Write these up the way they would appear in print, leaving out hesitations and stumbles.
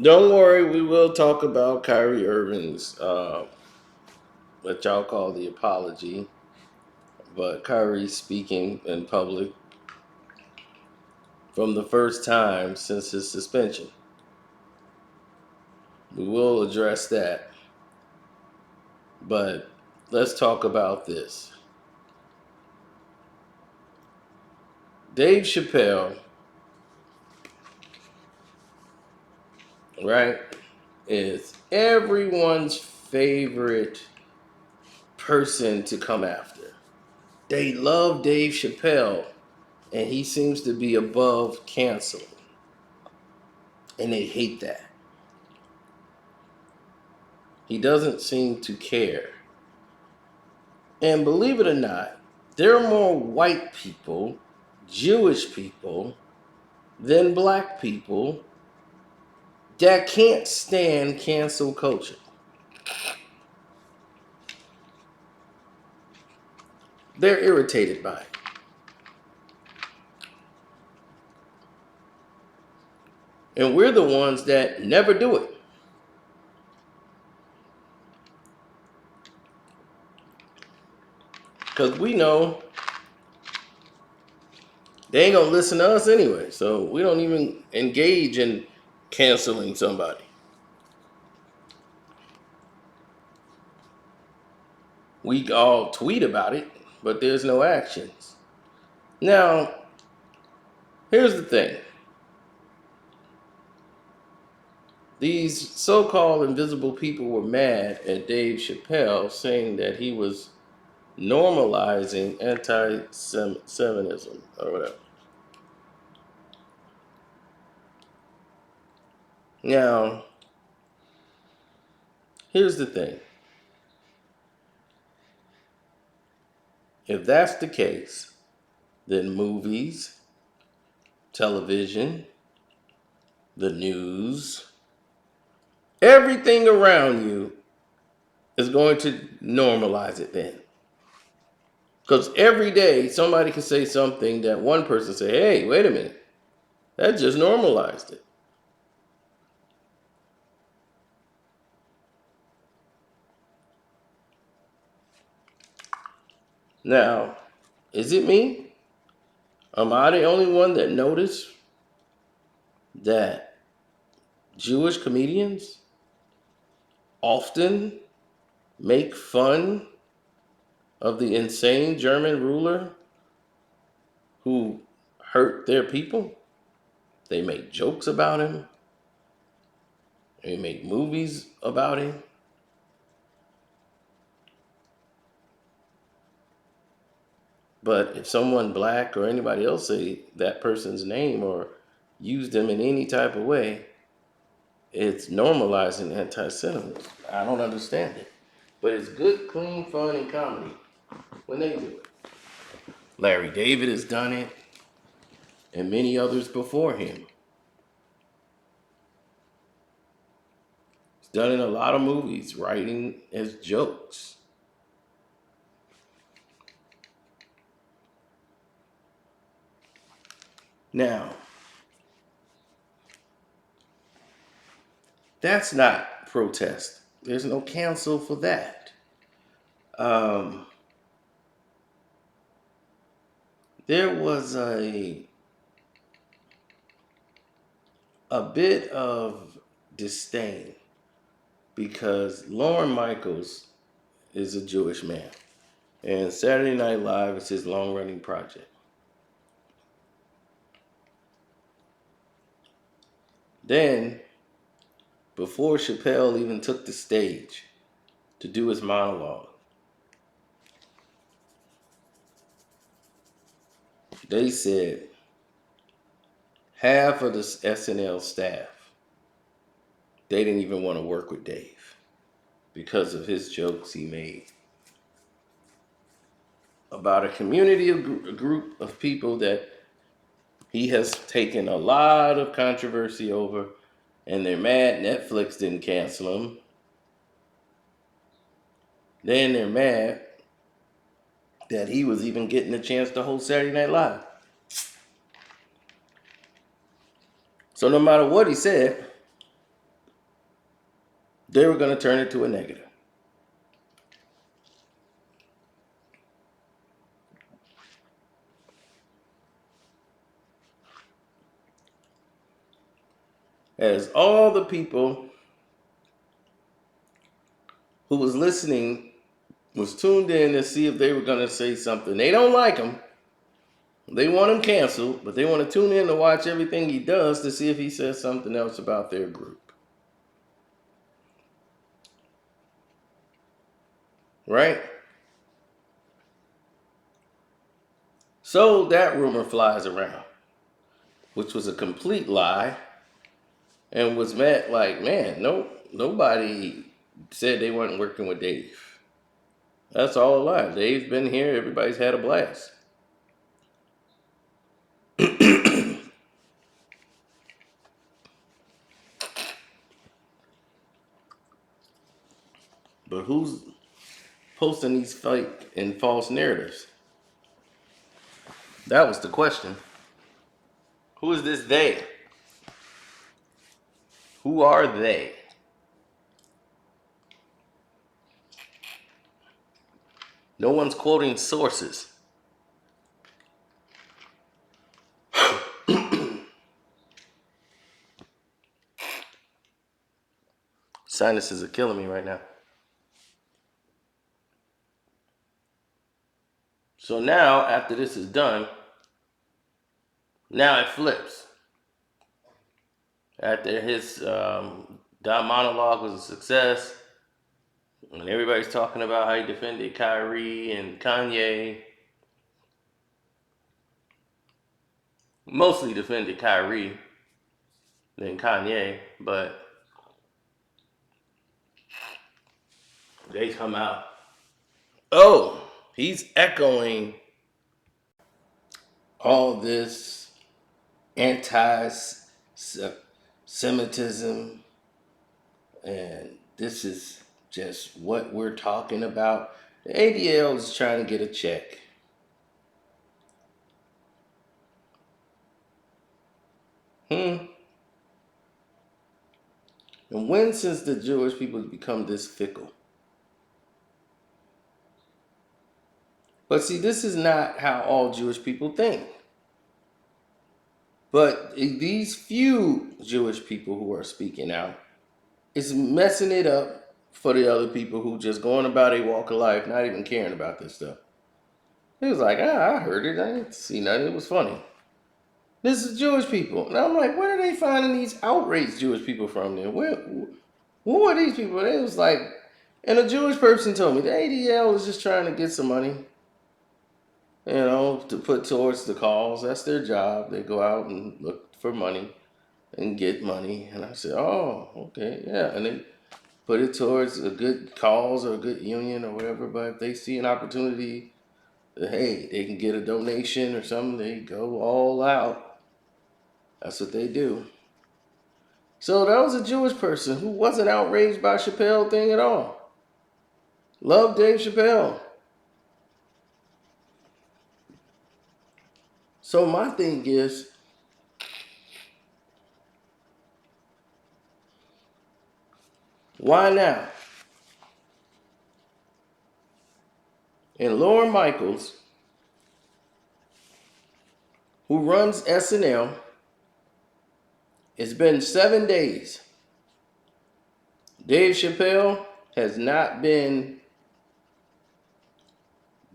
Don't worry, we will talk about Kyrie Irving's, what y'all call the apology, but Kyrie speaking in public from the first time since his suspension. We will address that, but let's talk about this. Dave Chappelle, right, is everyone's favorite person to come after. They love Dave Chappelle, and he seems to be above canceling, and they hate that. He doesn't seem to care. And believe it or not, there are more white people, Jewish people, than black people that can't stand cancel culture. They're irritated by it. And we're the ones that never do it. Because we know they ain't gonna listen to us anyway. So we don't even engage in canceling somebody. We all tweet about it, but there's no actions. Now, here's the thing. These so-called invisible people were mad at Dave Chappelle saying that he was normalizing anti-Semitism or whatever. Now, here's the thing. If that's the case, then movies, television, the news, everything around you is going to normalize it then. Because every day somebody can say something that one person say, hey, wait a minute, that just normalized it. Now, is it me? Am I the only one that noticed that Jewish comedians often make fun of the insane German ruler who hurt their people? They make jokes about him. They make movies about him. But if someone black or anybody else say that person's name or use them in any type of way, it's normalizing anti-Semitism. I don't understand it. But it's good, clean fun and comedy when they do it. Larry David has done it, and many others before him. He's done it in a lot of movies, writing as jokes. Now, that's not protest. There's no cancel for that. Um, there was a bit of disdain because Lorne Michaels is a Jewish man, and Saturday Night Live is his long-running project. Then, before Chappelle even took the stage to do his monologue, they said half of the SNL staff, they didn't even want to work with Dave because of his jokes he made about a community, a group of people that he has taken a lot of controversy over, and they're mad Netflix didn't cancel him. Then they're mad that he was even getting a chance to host Saturday Night Live. So no matter what he said, they were going to turn it to a negative. As all the people who was listening was tuned in to see if they were going to say something. They don't like him. They want him canceled, but they want to tune in to watch everything he does to see if he says something else about their group. Right? So that rumor flies around, which was a complete lie, and was met like, man, nobody said they weren't working with Dave. That's all a lie. Dave's been here. Everybody's had a blast. But who's posting these fake and false narratives? That was the question. Who is this they? Who are they? No one's quoting sources. Sinuses are killing me right now. So now, after this is done, now it flips. After his monologue was a success, and everybody's talking about how he defended Kyrie and Kanye, mostly defended Kyrie than Kanye, but they come out. Oh, he's echoing all this anti-Semitism, and this is just what we're talking about. The ADL is trying to get a check. And when since the Jewish people become this fickle? But see, this is not how all Jewish people think. But these few Jewish people who are speaking out is messing it up for the other people who just going about a walk of life, not even caring about this stuff. He was like, I heard it. I didn't see nothing. It was funny. This is Jewish people. And I'm like, where are they finding these outraged Jewish people from then? Who are these people? They was like, and a Jewish person told me the ADL is just trying to get some money, to put towards the cause. That's their job. They go out and look for money and get money. And I said, oh, okay, yeah. And they put it towards a good cause or a good union or whatever. But if they see an opportunity, hey, they can get a donation or something, they go all out. That's what they do. So that was a Jewish person who wasn't outraged by Chappelle thing at all. Loved Dave Chappelle. So my thing is, why now? And Lauren Michaels, who runs SNL, it's been 7 days. Dave Chappelle has not been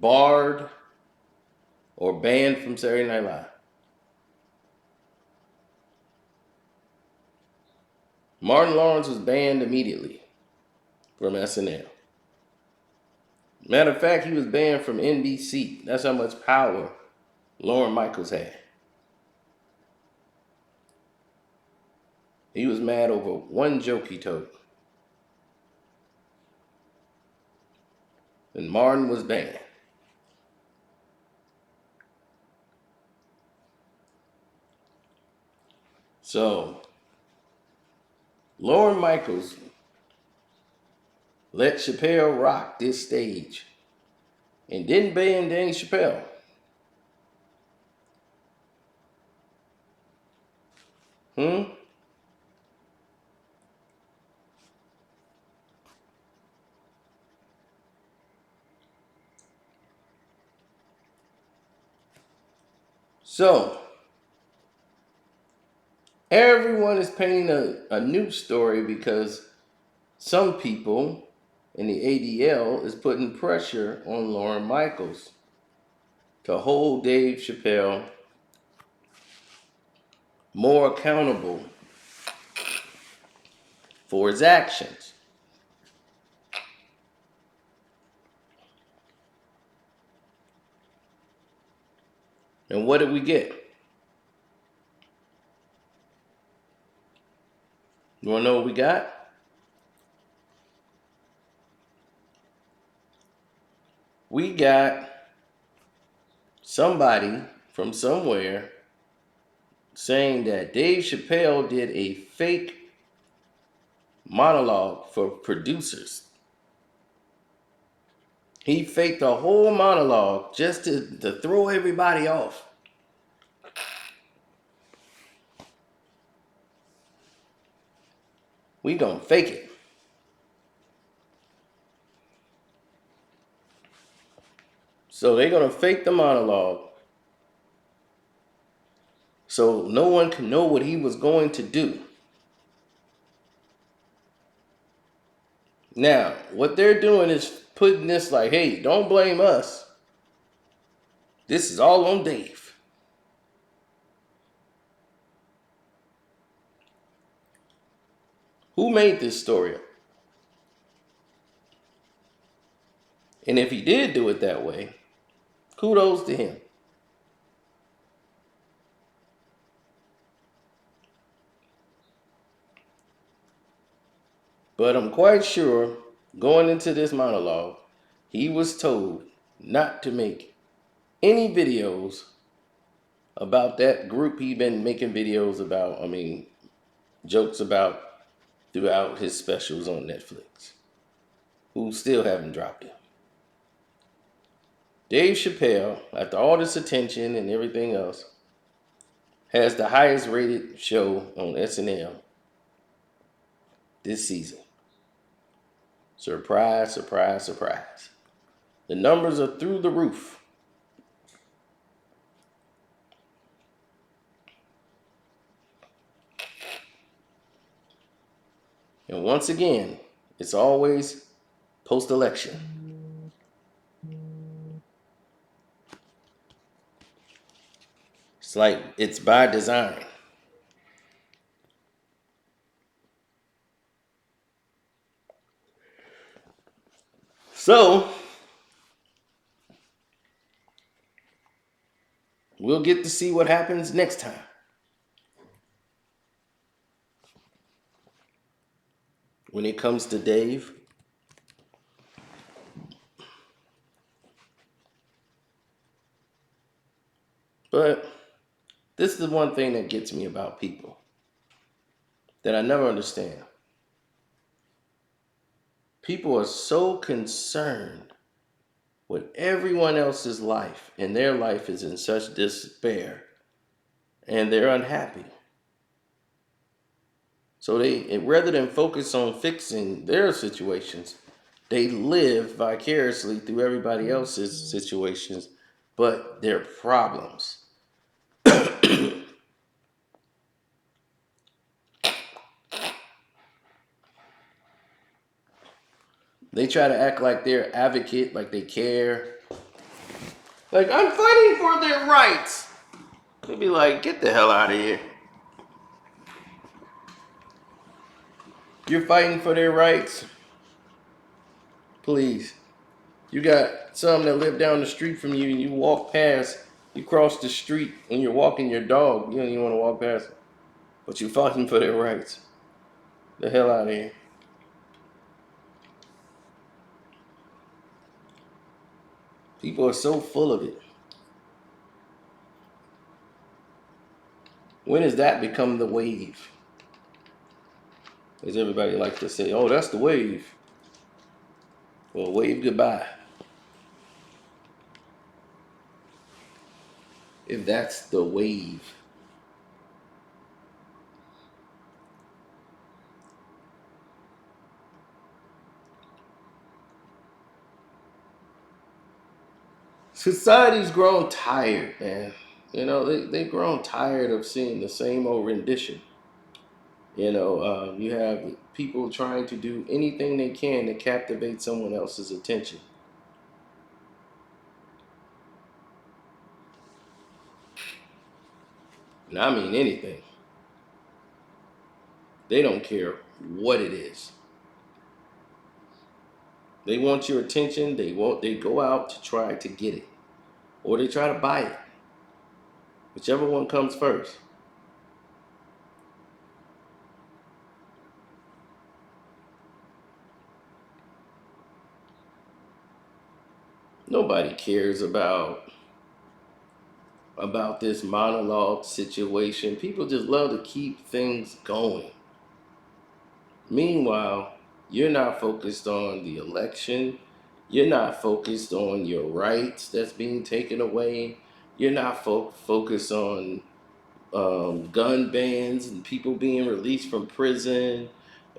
barred or banned from Saturday Night Live. Martin Lawrence was banned immediately from SNL. Matter of fact, he was banned from NBC. That's how much power Lauren Michaels had. He was mad over one joke he told. And Martin was banned. So, Lauren Michaels let Chappelle rock this stage and didn't ban Dave Chappelle. So, everyone is painting a news story because some people in the ADL is putting pressure on Lauren Michaels to hold Dave Chappelle more accountable for his actions. And what did we get? You want to know what we got? We got somebody from somewhere saying that Dave Chappelle did a fake monologue for producers. He faked a whole monologue just to throw everybody off. We gonna fake it. So they're gonna fake the monologue so no one can know what he was going to do. Now, what they're doing is putting this like, hey, don't blame us. This is all on Dave. Who made this story up? And if he did do it that way, kudos to him. But I'm quite sure going into this monologue, he was told not to make any videos about that group he been making videos about, jokes about throughout his specials on Netflix, who still haven't dropped it. Dave Chappelle, after all this attention and everything else, has the highest rated show on SNL this season. Surprise, surprise, surprise. The numbers are through the roof. And once again, it's always post-election. It's like it's by design. So, we'll get to see what happens next time. When it comes to Dave, but this is the one thing that gets me about people that I never understand. People are so concerned with everyone else's life, and their life is in such despair, and they're unhappy. So they, rather than focus on fixing their situations, they live vicariously through everybody else's situations, but their problems. They try to act like they're advocate, like they care. Like, I'm fighting for their rights. They'd be like, get the hell out of here. You're fighting for their rights? Please. You got some that live down the street from you and you walk past, you cross the street when you're walking your dog. You don't even want to walk past them. But you're fighting for their rights. The hell out of here. People are so full of it. When has that become the wave? As everybody likes to say, oh, that's the wave. Well, wave goodbye. If that's the wave. Society's grown tired, man. they've grown tired of seeing the same old rendition. You have people trying to do anything they can to captivate someone else's attention. And I mean anything. They don't care what it is. They want your attention. They go out to try to get it. Or they try to buy it. Whichever one comes first. Nobody cares about this monologue situation. People just love to keep things going. Meanwhile, you're not focused on the election. You're not focused on your rights that's being taken away. You're not focused on gun bans and people being released from prison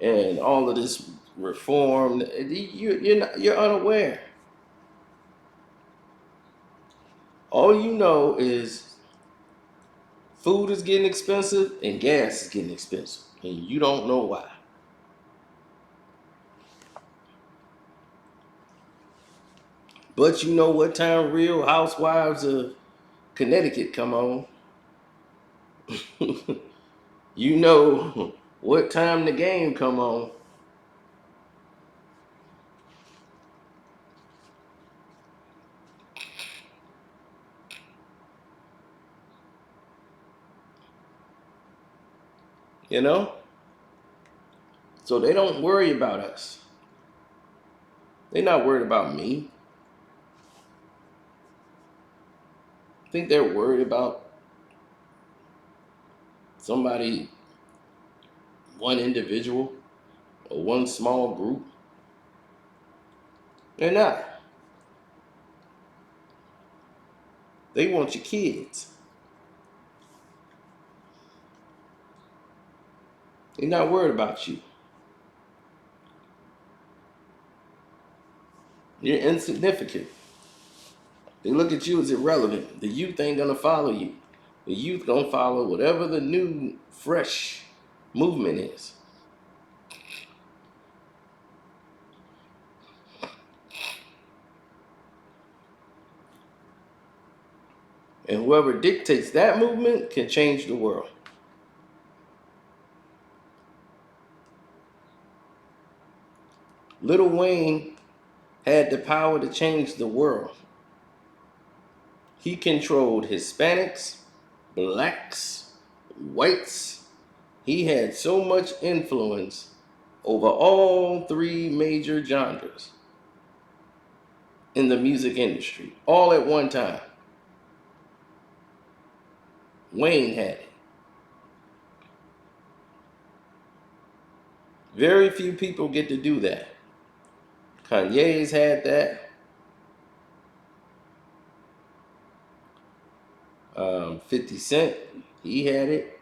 and all of this reform. You're unaware. All you know is food is getting expensive and gas is getting expensive, and you don't know why. But you know what time Real Housewives of Connecticut come on. You know what time the game come on. You know? So they don't worry about us. They're not worried about me. I think they're worried about somebody, one individual, or one small group. They're not. They want your kids. They're not worried about you. You're insignificant. They look at you as irrelevant. The youth ain't gonna follow you. The youth gonna follow whatever the new, fresh movement is. And whoever dictates that movement can change the world. Lil Wayne had the power to change the world. He controlled Hispanics, blacks, whites. He had so much influence over all three major genres in the music industry, all at one time. Wayne had it. Very few people get to do that. Kanye's had that. 50 Cent, he had it.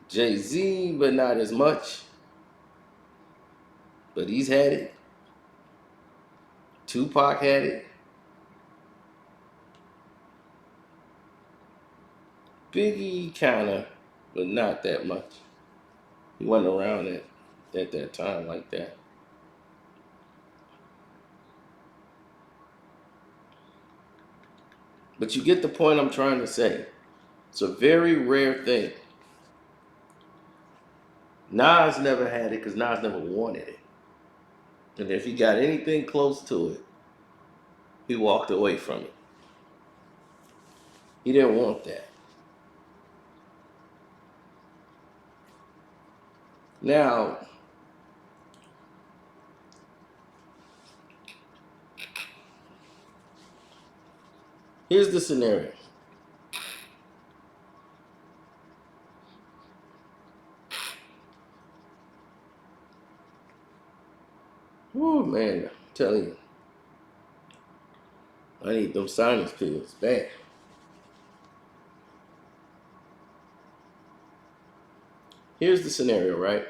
Jay-Z, but not as much. But he's had it. Tupac had it. Biggie kinda, but not that much. He wasn't around at that time like that. But you get the point I'm trying to say. It's a very rare thing. Nas never had it because Nas never wanted it. And if he got anything close to it, he walked away from it. He didn't want that. Now, here's the scenario. Oh man, I'm telling you. I need them sinus pills bad. Here's the scenario, right?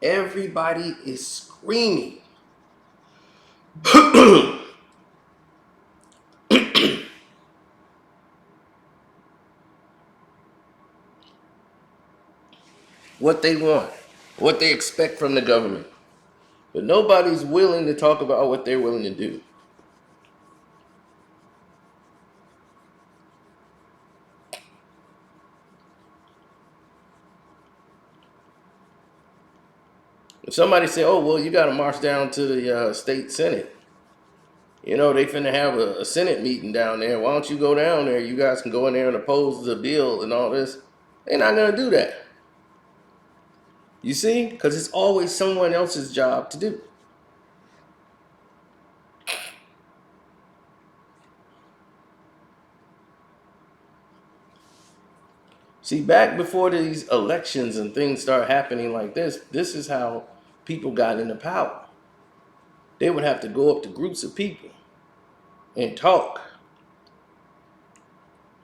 Everybody is screaming what they want, what they expect from the government. But nobody's willing to talk about what they're willing to do. If somebody say, oh, well, you got to march down to the state senate. You know, they finna have a senate meeting down there. Why don't you go down there? You guys can go in there and oppose the bill and all this. They're not going to do that. You see? Because it's always someone else's job to do. See, back before these elections and things start happening like this is how people got into power. They would have to go up to groups of people and talk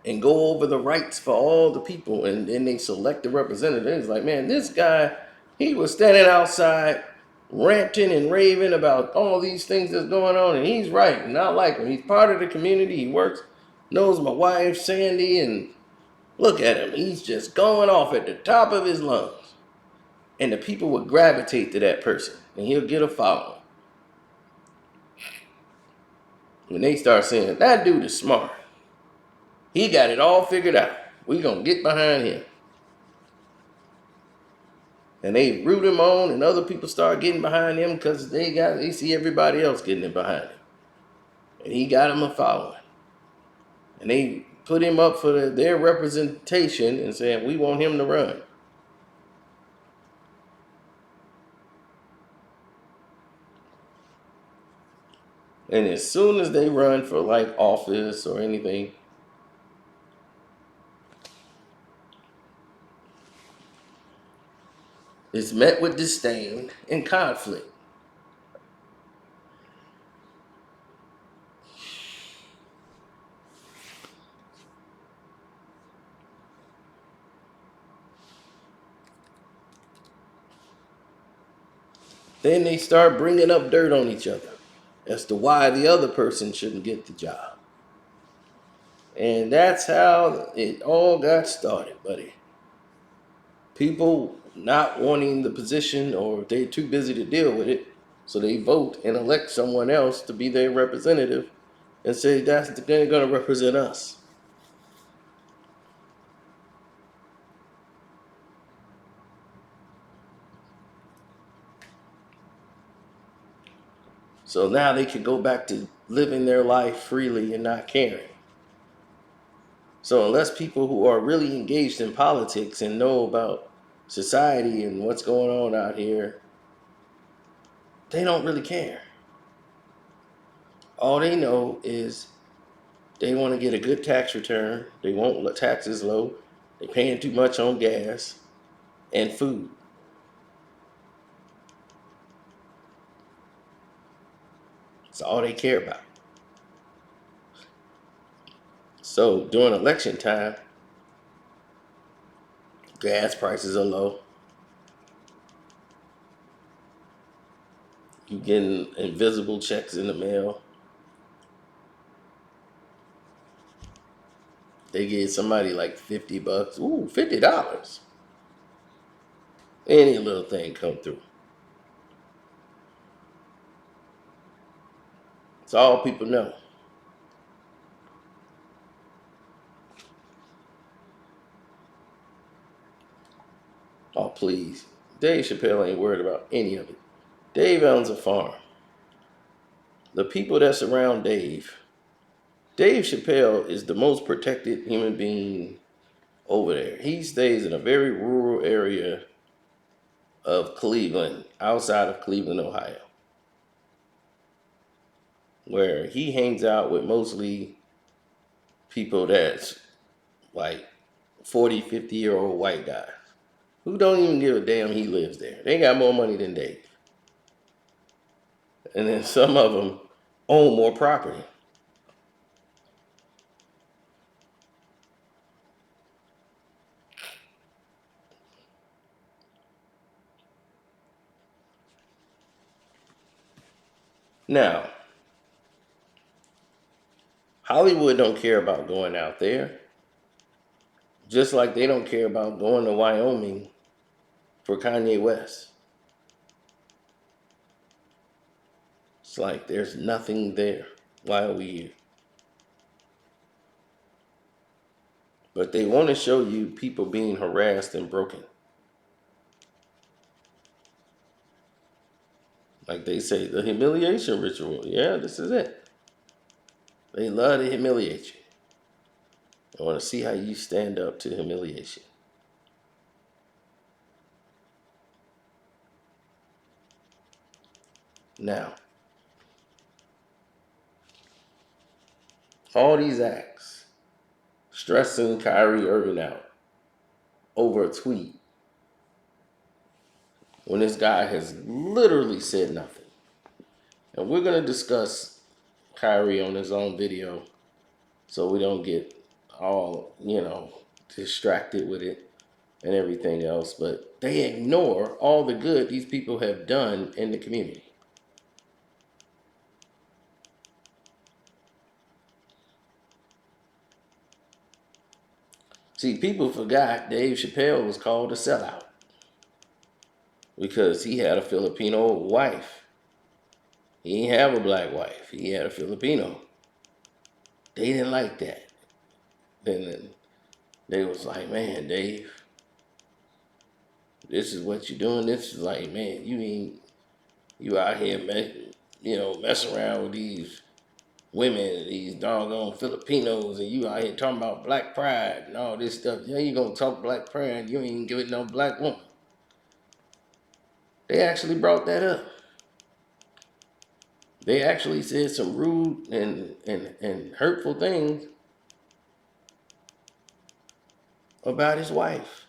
and go over the rights for all the people, and then they select the representatives. Like, man, this guy, he was standing outside ranting and raving about all these things that's going on, and he's right, and I like him. He's part of the community. He works, knows my wife Sandy, and look at him. He's just going off at the top of his lungs. And the people would gravitate to that person, and he'll get a following. When they start saying, that dude is smart, he got it all figured out, we gonna get behind him. And they root him on, and other people start getting behind him because they see everybody else getting it behind him. And he got him a following. And they put him up for their representation and saying, we want him to run. And as soon as they run for like office or anything, it's met with disdain and conflict. Then they start bringing up dirt on each other as to why the other person shouldn't get the job. And that's how it all got started, buddy. People not wanting the position, or they're too busy to deal with it, so they vote and elect someone else to be their representative and say that's going to represent us. So now they can go back to living their life freely and not caring. So unless people who are really engaged in politics and know about society and what's going on out here, they don't really care. All they know is they want to get a good tax return. They want taxes low. They're paying too much on gas and food. That's all they care about. So during election time, gas prices are low. You getting invisible checks in the mail. They give somebody like $50. Ooh, $50. Any little thing come through. It's all people know. Oh, please. Dave Chappelle ain't worried about any of it. Dave owns a farm. The people that surround Dave Chappelle is the most protected human being over there. He stays in a very rural area of Cleveland, outside of Cleveland, Ohio, where he hangs out with mostly people that's like 40, 50-year-old white guys who don't even give a damn he lives there. They got more money than Dave. And then some of them own more property. Now, Hollywood don't care about going out there, just like they don't care about going to Wyoming for Kanye West. It's like there's nothing there. Why are we here? But they want to show you people being harassed and broken. Like they say, the humiliation ritual. Yeah, this is it. They love to humiliate you. I want to see how you stand up to humiliation. Now, all these acts stressing Kyrie Irving out over a tweet when this guy has literally said nothing. And we're going to discuss Kyrie on his own video so we don't get all, distracted with it and everything else. But they ignore all the good these people have done in the community. See, people forgot Dave Chappelle was called a sellout because he had a Filipino wife. He didn't have a black wife. He had a Filipino. They didn't like that. Then they was like, man, Dave, this is what you're doing. This is like, man, you out here, messing around with these women, these doggone Filipinos, and you out here talking about black pride and all this stuff. Yeah, you gonna talk black pride, you ain't give it no black woman. They actually brought that up. They actually said some rude and hurtful things about his wife.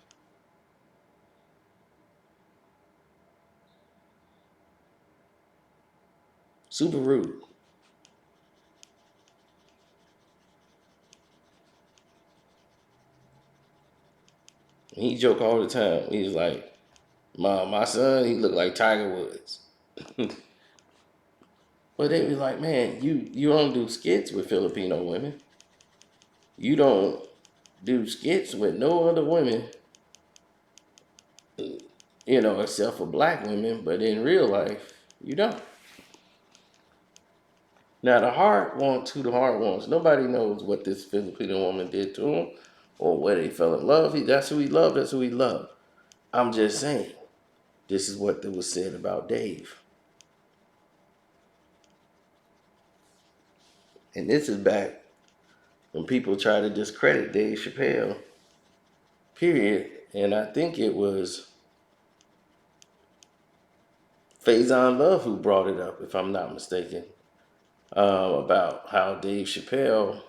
Super rude. He joke all the time. He's like, my son, he looked like Tiger Woods. But they be like, man, you don't do skits with Filipino women. You don't do skits with no other women, except for black women. But in real life, you don't. Now the heart wants who the heart wants. Nobody knows what this Filipino woman did to him or where they fell in love. That's who he loved. That's who he loved. I'm just saying, this is what was said about Dave. And this is back when people try to discredit Dave Chappelle, period. And I think it was Faison Love who brought it up, if I'm not mistaken, about how Dave Chappelle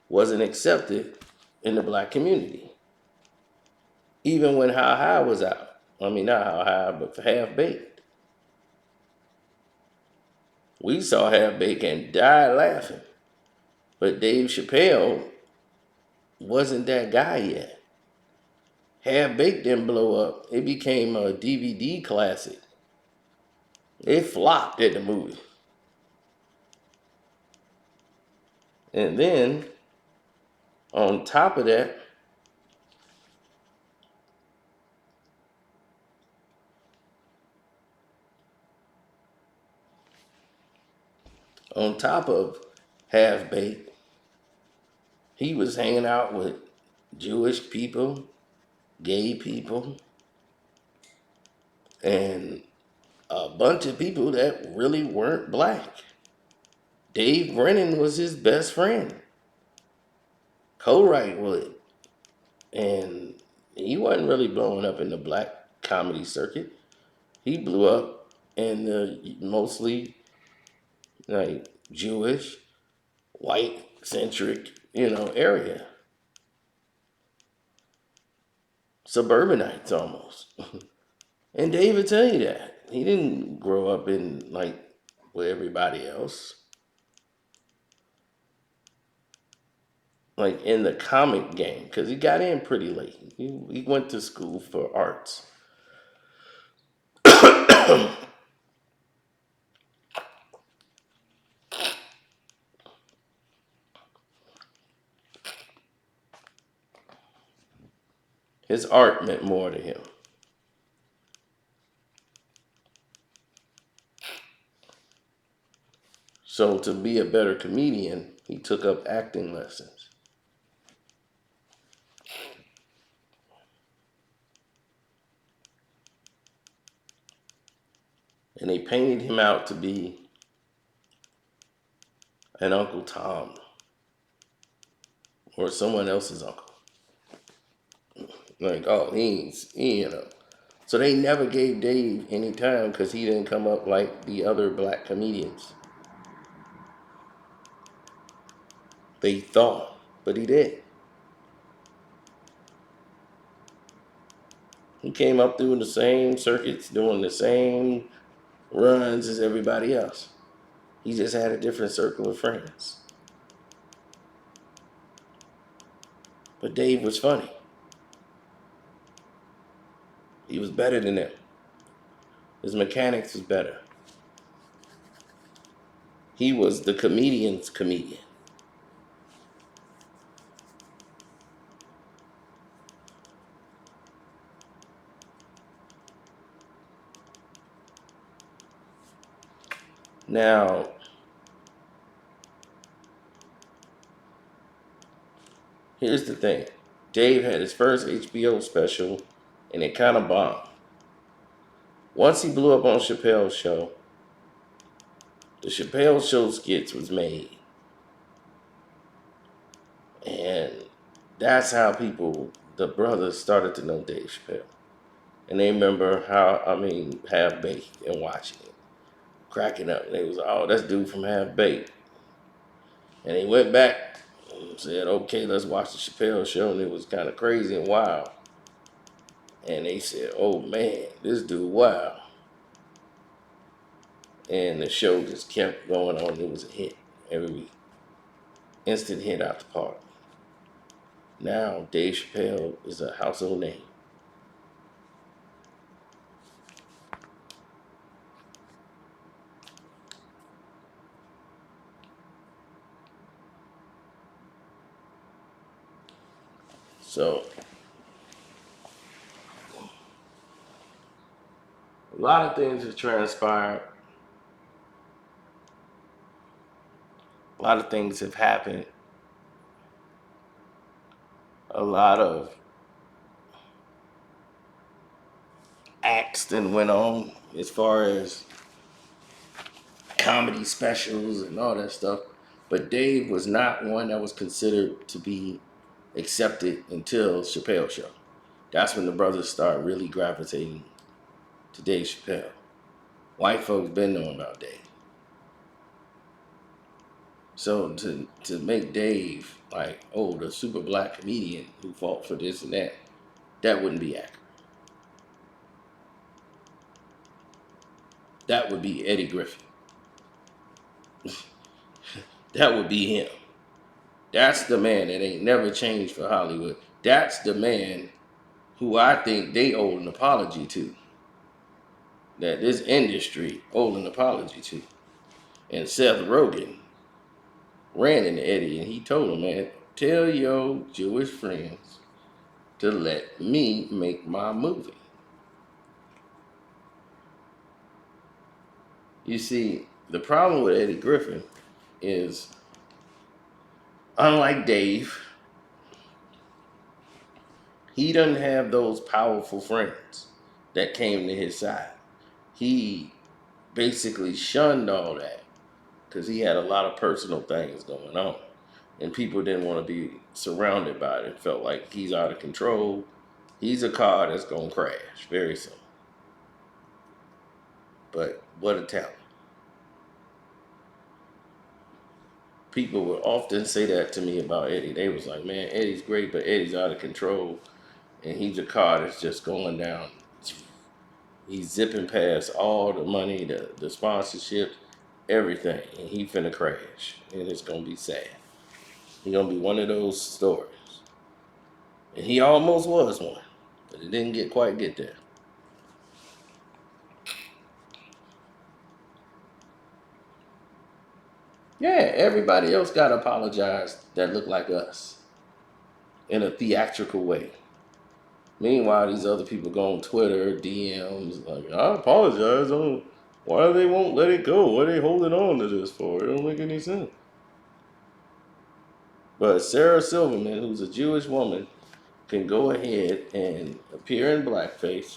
wasn't accepted in the black community. Even when How High was out. I mean, not How High, but Half Baked. We saw Half Baked and died laughing. But Dave Chappelle wasn't that guy yet. Half Baked didn't blow up. It became a DVD classic. It flopped at the movie. And then, on top of that, on top of Half Baked, he was hanging out with Jewish people, gay people, and a bunch of people that really weren't black. Dave Brennan was his best friend. Co-write Wood. And he wasn't really blowing up in the black comedy circuit. He blew up in the mostly like Jewish, white centric, area. Suburbanites almost. And Dave would tell you that. He didn't grow up in like with everybody else. Like in the comic game, because he got in pretty late. He went to school for arts. His art meant more to him. So to be a better comedian, he took up acting lessons. And they painted him out to be an Uncle Tom or someone else's uncle. Like, oh, he ain't. So they never gave Dave any time because he didn't come up like the other black comedians. They thought, but he did. He came up doing the same circuits, doing the same runs as everybody else. He just had a different circle of friends. But Dave was funny. He was better than them. His mechanics was better. He was the comedian's comedian. Now, here's the thing. Dave had his first HBO special, and it kind of bombed. Once he blew up on Chappelle's show, the Chappelle Show skits was made. And that's how the brothers started to know Dave Chappelle. And they remember Half Baked and watching it, cracking up. And they was, oh, that's dude from Half Baked. And they went back and said, okay, let's watch the Chappelle Show. And it was kind of crazy and wild. And they said, oh man, this dude wild. And the show just kept going on. It was a hit every week. Instant hit out the park. Now Dave Chappelle is a household name. So a lot of things have transpired. A lot of things have happened. A lot of acts then went on as far as comedy specials and all that stuff. But Dave was not one that was considered to be accepted until Chappelle Show. That's when the brothers started really gravitating to Dave Chappelle. White folks been knowing about Dave. So to make Dave like, oh, the super black comedian who fought for this and that wouldn't be accurate. That would be Eddie Griffin. That would be him. That's the man that ain't never changed for Hollywood. That's the man who I think they owe an apology to. That this industry owed an apology to. And Seth Rogen ran into Eddie and he told him, man, tell your Jewish friends to let me make my movie. You see, the problem with Eddie Griffin is, unlike Dave, he doesn't have those powerful friends that came to his side. He basically shunned all that because he had a lot of personal things going on. And people didn't want to be surrounded by it and felt like he's out of control. He's a car that's going to crash very soon. But what a talent. People would often say that to me about Eddie. They was like, man, Eddie's great, but Eddie's out of control. And he's a car that's just going down. He's zipping past all the money, the sponsorships, everything. And he finna crash. And it's going to be sad. He's going to be one of those stories. And he almost was one. But it didn't quite get there. Yeah, everybody else got apologized that looked like us in a theatrical way. Meanwhile, these other people go on Twitter, DMs, like, I apologize. Why they won't let it go? What are they holding on to this for? It don't make any sense. But Sarah Silverman, who's a Jewish woman, can go ahead and appear in blackface.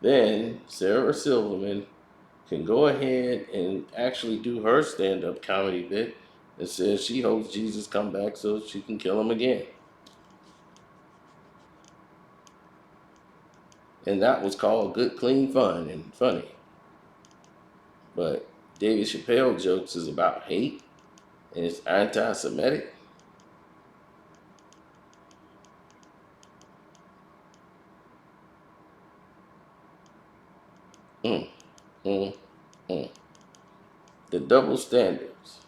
Then Sarah Silverman can go ahead and actually do her stand-up comedy bit and says she hopes Jesus come back so she can kill him again. And that was called good, clean fun and funny. But David Chappelle jokes is about hate and it's anti-Semitic. Mm, mm, mm. The double standards,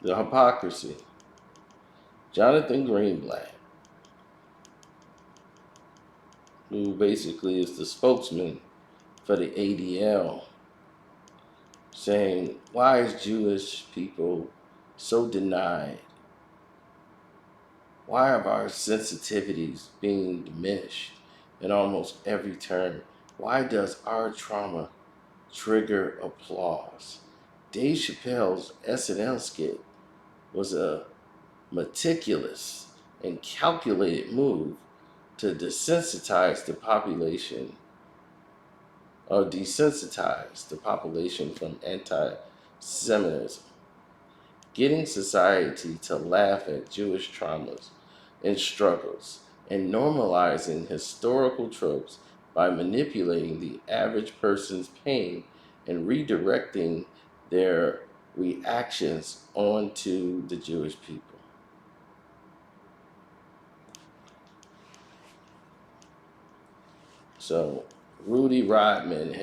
the hypocrisy. Jonathan Greenblatt, who basically is the spokesman for the ADL, saying, why is Jewish people so denied? Why are our sensitivities being diminished in almost every turn? Why does our trauma trigger applause? Dave Chappelle's SNL skit was a meticulous and calculated move to desensitize the population or desensitize the population from anti-Semitism, getting society to laugh at Jewish traumas and struggles, and normalizing historical tropes by manipulating the average person's pain and redirecting their reactions onto the Jewish people. So Rudy Rockman,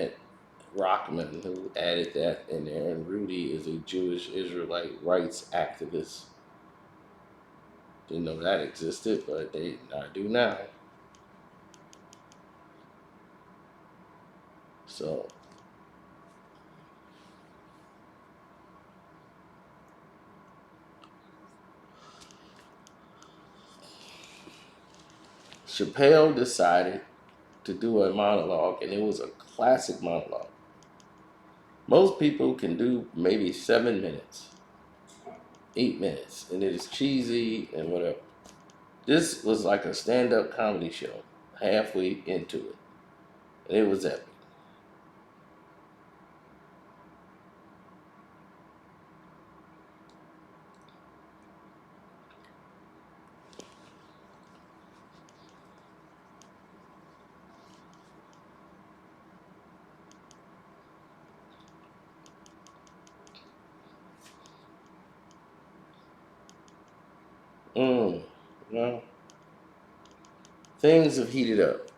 who added that in there, and Rudy is a Jewish Israelite rights activist. Didn't know that existed, but I do now. So Chappelle decided to do a monologue, and it was a classic monologue. Most people can do maybe 7 minutes, 8 minutes, and it is cheesy and whatever. This was like a stand-up comedy show, halfway into it, and it was epic. Mm, well, things have heated up.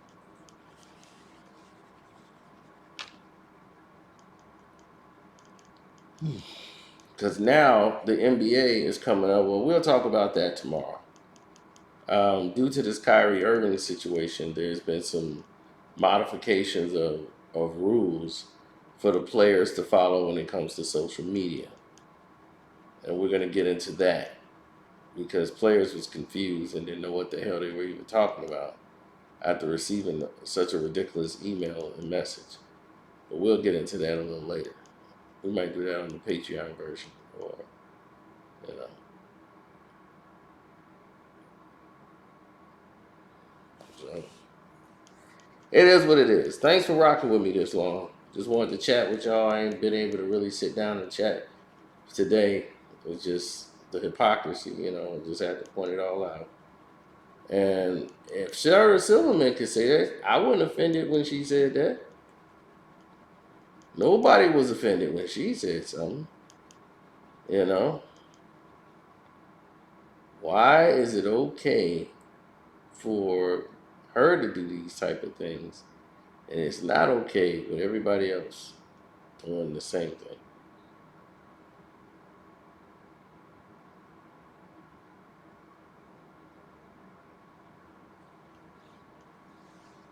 Because now the NBA is coming up. Well, we'll talk about that tomorrow. Due to this Kyrie Irving situation, there's been some modifications of rules for the players to follow when it comes to social media. And we're going to get into that because players was confused and didn't know what the hell they were even talking about after receiving such a ridiculous email and message. But we'll get into that a little later. We might do that on the Patreon version or, you know. So it is what it is. Thanks for rocking with me this long. Just wanted to chat with y'all. I ain't been able to really sit down and chat today. It was just the hypocrisy, just had to point it all out. And if Sarah Silverman could say that, I wasn't offended when she said that. Nobody was offended when she said something. You know, why is it okay for her to do these type of things, and it's not okay with everybody else doing the same thing?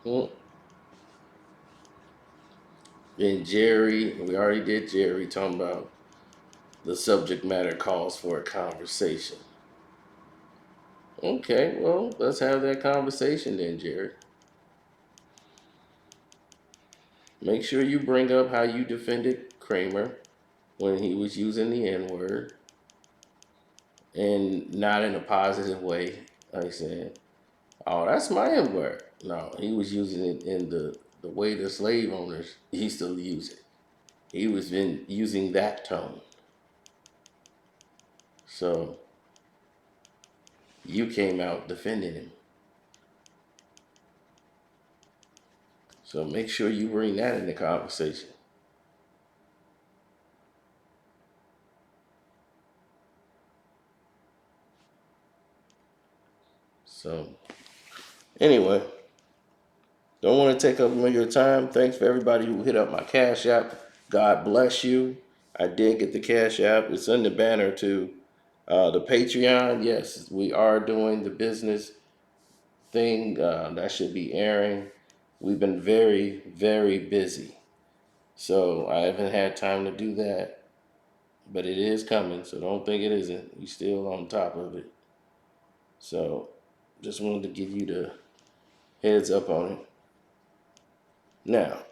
Hmm. Then Jerry, we already did Jerry talking about the subject matter calls for a conversation. Okay, well, let's have that conversation then, Jerry. Make sure you bring up how you defended Kramer when he was using the N word, and not in a positive way. Like I said, oh, that's my N word. No, he was using it in the way the slave owners used to use it. He was been using that tone. So you came out defending him. So make sure you bring that in the conversation. So anyway, don't want to take up more of your time. Thanks for everybody who hit up my Cash App. God bless you. I did get the Cash App. It's in the banner too. The Patreon, yes, we are doing the business thing. That should be airing. We've been very, very busy. So I haven't had time to do that. But it is coming, so don't think it isn't. We still on top of it. So just wanted to give you the heads up on it. Now,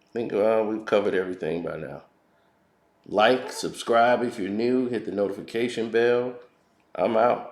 I think we've covered everything by now. Like, subscribe if you're new, hit the notification bell. I'm out.